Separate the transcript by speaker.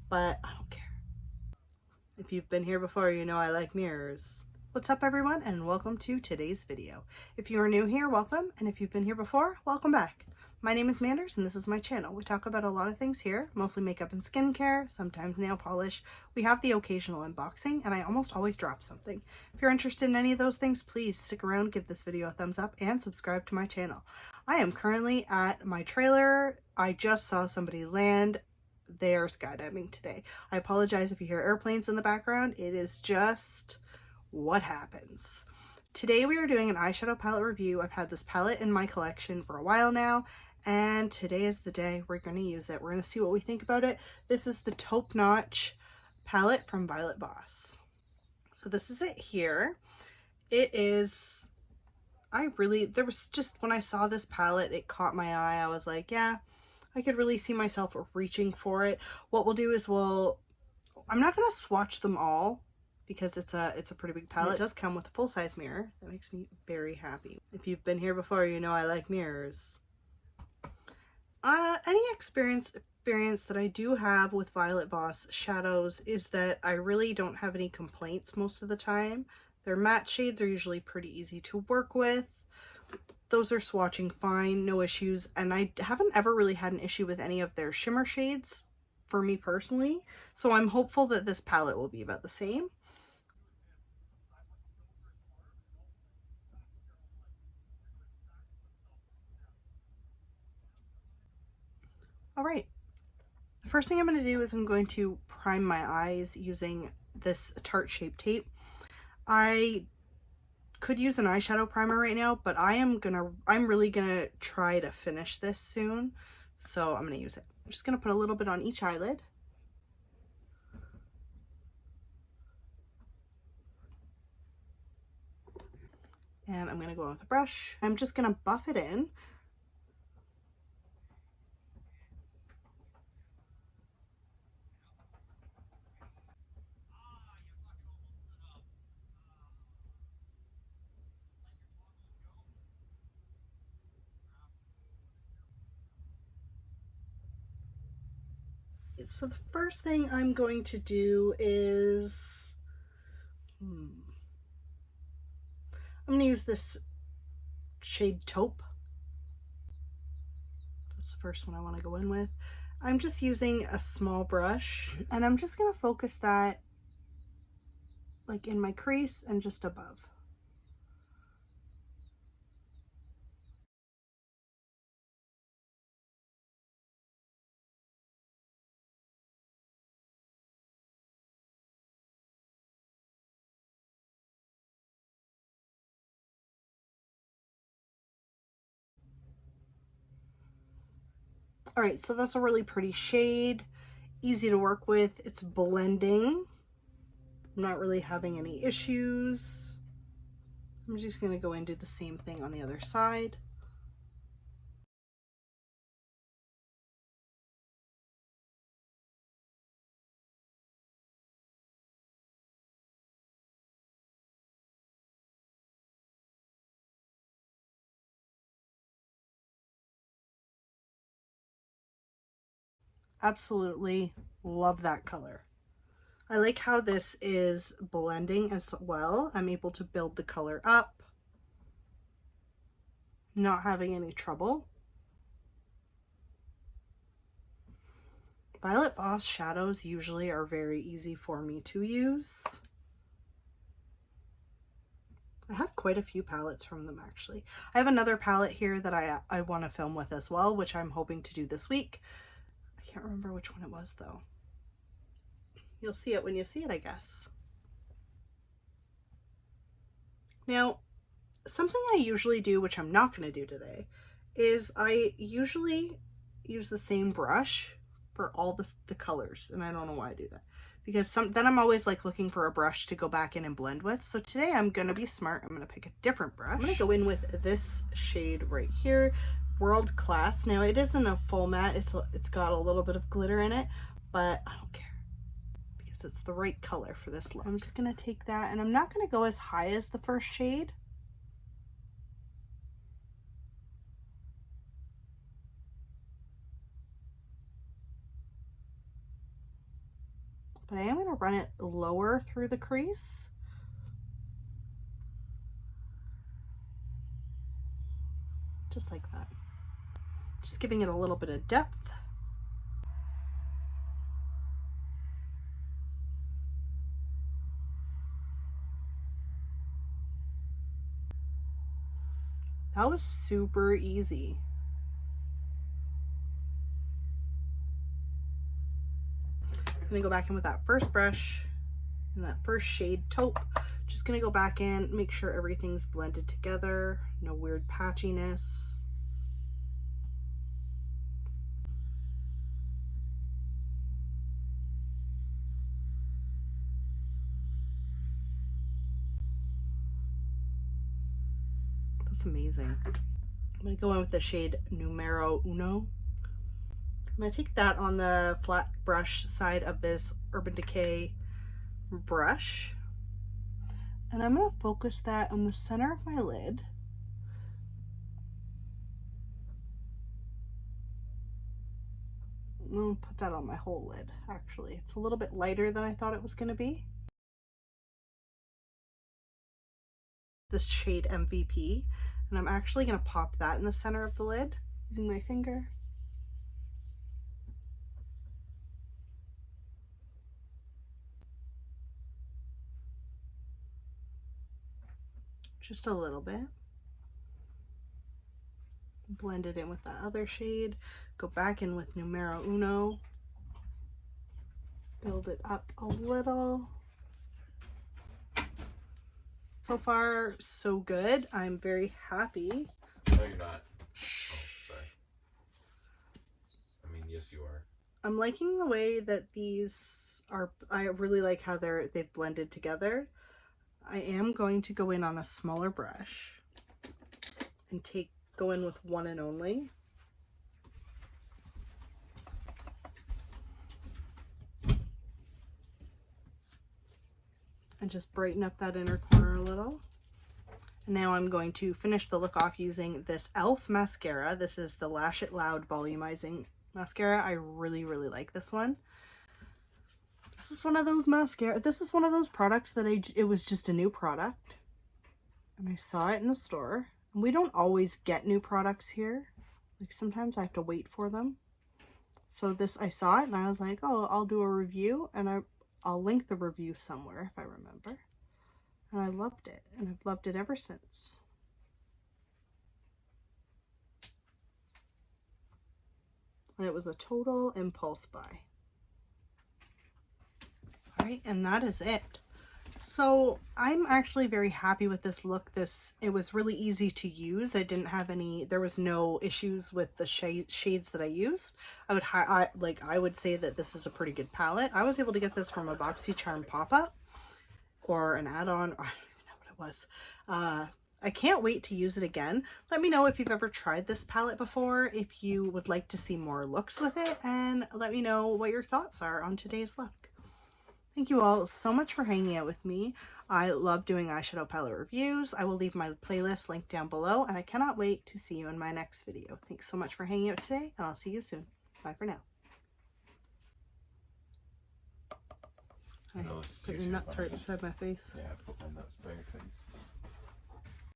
Speaker 1: but I don't care. If you've been here before, you know I like mirrors. What's up everyone, and welcome to today's video. If you are new here, welcome, and if you've been here before, welcome back. My name is Manders and this is my channel. We talk about a lot of things here, mostly makeup and skincare, sometimes nail polish. We have the occasional unboxing, and I almost always drop something. If you're interested in any of those things, please stick around, give this video a thumbs up, and subscribe to my channel. I am currently at my trailer. I just saw somebody land. They are skydiving today. I apologize if you hear airplanes in the background. It is just what happens. Today we are doing an eyeshadow palette review. I've had this palette in my collection for a while now, and today is the day we're going to use it. We're going to see what we think about it. This is the Taupe Notch palette from Voss. So this is it here. It is, there was just, when I saw this palette, it caught my eye. I was like, yeah, I could really see myself reaching for it. What we'll do is I'm not going to swatch them all because it's a pretty big palette. It does come with a full-size mirror. That makes me very happy. If you've been here before, you know I like mirrors. Any experience that I do have with Voss shadows is that I really don't have any complaints most of the time. Their matte shades are usually pretty easy to work with. Those are swatching fine, no issues, and I haven't ever really had an issue with any of their shimmer shades for me personally, so I'm hopeful that this palette will be about the same. Alright, the first thing I'm going to do is I'm going to prime my eyes using this Tarte Shape Tape. I could use an eyeshadow primer right now, but I'm really gonna try to finish this soon, so I'm gonna use it. I'm just gonna put a little bit on each eyelid. And I'm gonna go in with a brush. I'm just gonna buff it in. So the first thing I'm going to do is I'm going to use this shade Taupe. That's the first one I want to go in with. I'm just using a small brush, and I'm just going to focus that like in my crease and just above. All right, so that's a really pretty shade, easy to work with. It's blending. I'm not really having any issues. I'm just gonna go and do the same thing on the other side. Absolutely love that color. I like how this is blending as well. I'm able to build the color up, not having any trouble. Voss shadows usually are very easy for me to use. I have quite a few palettes from them actually. I have another palette here that I want to film with as well, which I'm hoping to do this week. I can't remember which one it was though. You'll see it when you see it, I guess. Now, something I usually do, which I'm not going to do today, is I usually use the same brush for all the colors, and I don't know why I do that, because then I'm always like looking for a brush to go back in and blend with. So today I'm going to be smart. I'm going to pick a different brush. I'm going to go in with this shade right here, World Class. Now it isn't a full matte, it's got a little bit of glitter in it, but I don't care because it's the right color for this look. I'm just going to take that, and I'm not going to go as high as the first shade. but I am going to run it lower through the crease. Just like that. Just giving it a little bit of depth. That was super easy. I'm gonna go back in with that first brush and that first shade taupe. Just gonna go back in, make sure everything's blended together, no weird patchiness. That's amazing. I'm gonna go in with the shade Numero Uno. I'm gonna take that on the flat brush side of this Urban Decay brush, and I'm gonna focus that on the center of my lid. I'm gonna put that on my whole lid, actually. It's a little bit lighter than I thought it was gonna be. This shade MVP, and I'm actually gonna pop that in the center of the lid using my finger. Just a little bit. Blend it in with that other shade. Go back in with Numero Uno. Build it up a little. So far, so good. I'm very happy.
Speaker 2: No, you're not. Oh, sorry. I mean, yes, you are.
Speaker 1: I'm liking the way that these are. I really like how they've blended together. I am going to go in on a smaller brush and go in with one and only. And just brighten up that inner corner a little. And now I'm going to finish the look off using this e.l.f. mascara. This is the Lash It Loud Volumizing Mascara. I really, really like this one. This is one of those mascara. This is one of those products that it was just a new product. And I saw it in the store. And we don't always get new products here. Like sometimes I have to wait for them. So I saw it and I was like, oh, I'll do a review, and I'll link the review somewhere if I remember. And I loved it, and I've loved it ever since. And it was a total impulse buy. Alright, and that is it. So I'm actually very happy with this look. It was really easy to use. There was no issues with the shades that I used. I would say that this is a pretty good palette. I was able to get this from a BoxyCharm pop-up or an add-on. I don't even know what it was. I can't wait to use it again. Let me know if you've ever tried this palette before, if you would like to see more looks with it, and let me know what your thoughts are on today's look. Thank you all so much for hanging out with me. I love doing eyeshadow palette reviews. I will leave my playlist linked down below, and I cannot wait to see you in my next video. Thanks so much for hanging out today, and I'll see you soon. Bye for now.
Speaker 2: No,
Speaker 1: Put your nuts right beside my face.
Speaker 2: Yeah, put my nuts by your face.